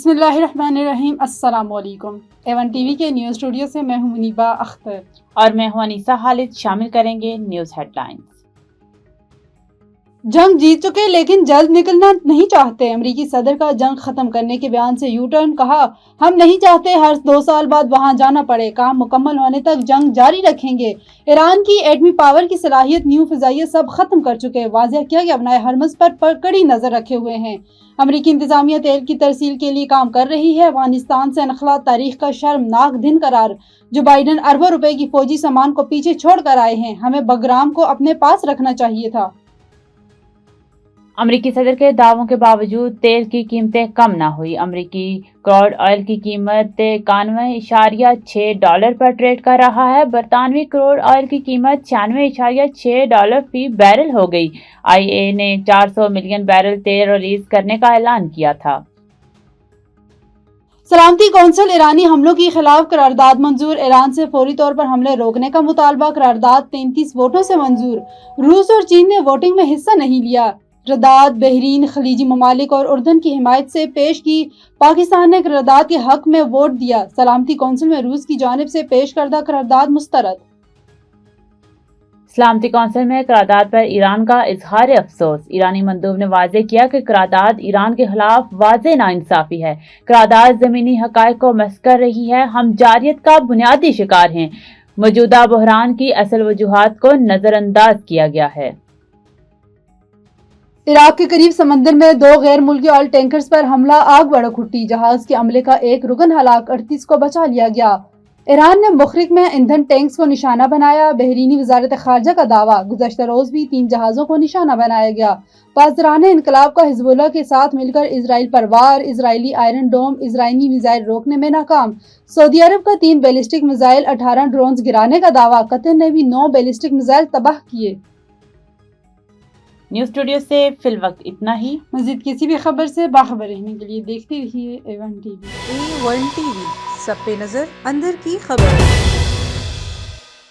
بسم اللہ الرحمن الرحیم۔ السلام علیکم۔ ایون ٹی وی کے نیوز اسٹوڈیو سے میں ہوں منیبہ اختر اور میں ہوں انیسہ خالد۔ شامل کریں گے نیوز ہیڈ لائنز۔ جنگ جیت چکے لیکن جلد نکلنا نہیں چاہتے۔ امریکی صدر کا جنگ ختم کرنے کے بیان سے یو ٹرن، کہا ہم نہیں چاہتے ہر 2 سال بعد وہاں جانا پڑے، کام مکمل ہونے تک جنگ جاری رکھیں گے۔ ایران کی ایٹمی پاور کی صلاحیت، نیو فضائیہ سب ختم کر چکے، واضح کیا کہ اپنائے ہرمز پر کڑی نظر رکھے ہوئے ہیں۔ امریکی انتظامیہ تیل کی ترسیل کے لیے کام کر رہی ہے۔ افغانستان سے انخلا تاریخ کا شرمناک دن قرار، جو بائیڈن اربوں روپے کی فوجی سامان کو پیچھے چھوڑ کر آئے ہیں، ہمیں بگرام کو اپنے پاس رکھنا چاہیے تھا۔ امریکی صدر کے دعووں کے باوجود تیل کی قیمتیں کم نہ ہوئی۔ امریکی کروڈ آئل کی قیمت $91.6 پر ٹریڈ کر رہا ہے۔ برطانوی کروڈ آئل کی قیمت $96.6 فی بیرل ہو گئی۔ IEA نے 400 ملین بیرل تیل ریلیز کرنے کا اعلان کیا تھا۔ سلامتی کونسل ایرانی حملوں کی خلاف قرارداد منظور، ایران سے فوری طور پر حملے روکنے کا مطالبہ، قرارداد 33 ووٹوں سے منظور۔ روس اور چین نے ووٹنگ میں حصہ نہیں لیا۔ قرارداد بحرین، خلیجی ممالک اور اردن کی حمایت سے پیش کی، پاکستان نے قرارداد کے حق میں ووٹ دیا۔ سلامتی کونسل میں روس کی جانب سے پیش کردہ قرارداد مسترد۔ سلامتی کونسل میں قرارداد پر ایران کا اظہار افسوس۔ ایرانی مندوب نے واضح کیا کہ قرارداد ایران کے خلاف واضح ناانصافی ہے۔ قرارداد زمینی حقائق کو مسخ کر رہی ہے۔ ہم جارحیت کا بنیادی شکار ہیں۔ موجودہ بحران کی اصل وجوہات کو نظر انداز کیا گیا ہے۔ عراق کے قریب سمندر میں 2 غیر ملکی آئل ٹینکرز پر حملہ، آگ بھڑک اٹھی، جہاز کے عملے کا ایک رکن ہلاک، 38 کو بچا لیا گیا۔ ایران نے مخرق میں ایندھن ٹینکس کو نشانہ بنایا، بحرینی وزارت خارجہ کا دعویٰ، گزشتہ روز بھی 3 جہازوں کو نشانہ بنایا گیا۔ پاسداران انقلاب کا حزب اللہ کے ساتھ مل کر اسرائیل پر وار، اسرائیلی آئرن ڈوم اسرائیلی میزائل روکنے میں ناکام۔ سعودی عرب کا 3 بیلسٹک میزائل، 18 ڈرونز گرانے کا دعویٰ، قطر نے بھی 9 بیلسٹک میزائل تباہ کیے۔ نیوز اسٹوڈیو سے فی الوقت اتنا ہی۔ مزید کسی بھی خبر سے باخبر رہنے کے لیے دیکھتے رہیے even T V. A1 TV، سب پہ نظر، اندر کی خبر۔